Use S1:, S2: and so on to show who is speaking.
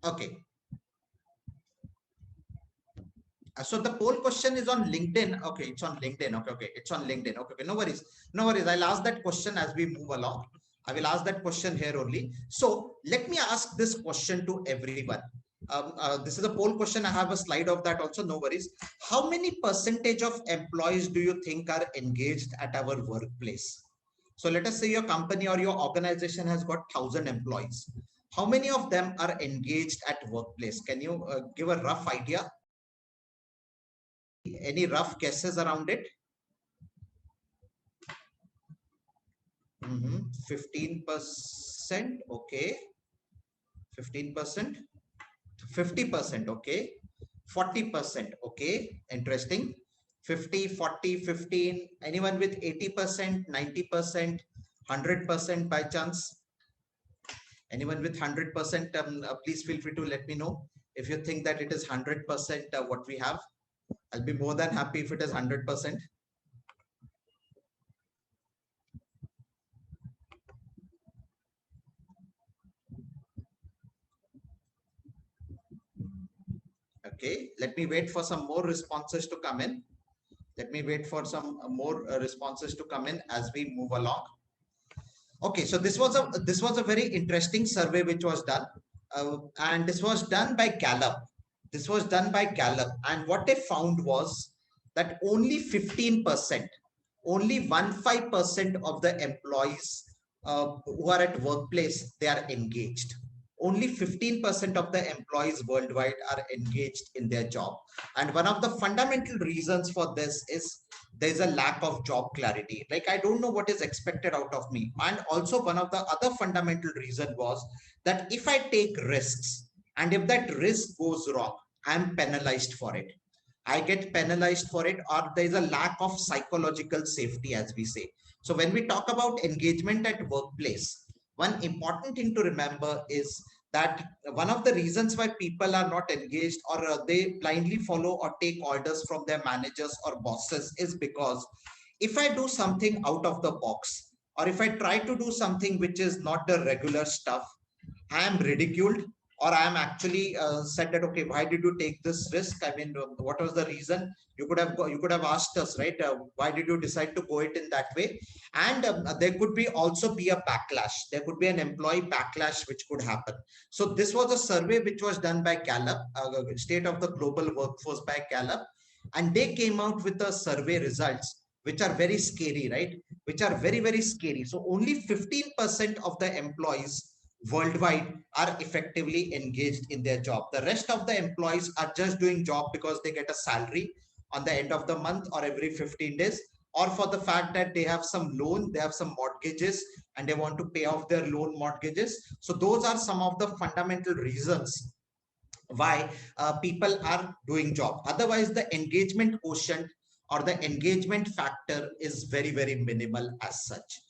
S1: Okay. So the poll question is on LinkedIn. Okay, it's on LinkedIn. Okay, it's on LinkedIn. Okay, no worries, no worries. I'll ask that question as we move along. I will ask that question here only. So let me ask this question to everyone. This is a poll question. I have a slide of that also. No worries. How many percentage of employees do you think are engaged at our workplace? So let us say your company or your organization has got 1,000 employees. How many of them are engaged at workplace? Can you give a rough idea? Any rough guesses around it? 15%. Okay. 15%. 50%. Okay. 40%. Okay. Interesting. 50, 40, 15. Anyone with 80%, 90%, 100% by chance? Anyone with 100%? Please feel free to let me know if you think that it is 100% what we have. I'll be more than happy if it is 100%. Okay, let me wait for some more responses to come in. Let me wait for some more responses to come in as we move along. Okay, so this was a very interesting survey which was done, and this was done by Gallup. This was done by Gallup, and what they found was that only 15%, only 15% of the employees who are at workplace, they are engaged. Only 15% of the employees worldwide are engaged in their job. And one of the fundamental reasons for this is there's a lack of job clarity. Like, I don't know what is expected out of me. And also one of the other fundamental reason was that if I take risks and if that risk goes wrong, I'm penalized for it. I get penalized for it, or there's a lack of psychological safety, as we say. So when we talk about engagement at workplace, one important thing to remember is that one of the reasons why people are not engaged, or they blindly follow or take orders from their managers or bosses, is because if I do something out of the box, or if I try to do something which is not the regular stuff, I am ridiculed, or I am actually said that, okay, why did you take this risk? I mean, what was the reason? You could have asked us, right? Why did you decide to go it in that way? And there could be also be a backlash. There could be an employee backlash which could happen. So this was a survey which was done by Gallup, State of the Global Workforce by Gallup, and they came out with the survey results which are very scary, right? Which are very, very scary. So only 15% of the employees worldwide are effectively engaged in their job. The rest of the employees are just doing job because they get a salary on the end of the month or every 15 days, or for the fact that they have some loan, they have some mortgages, and they want to pay off their loan mortgages. So those are some of the fundamental reasons why people are doing job. Otherwise, the engagement quotient or the engagement factor is very, very minimal as such.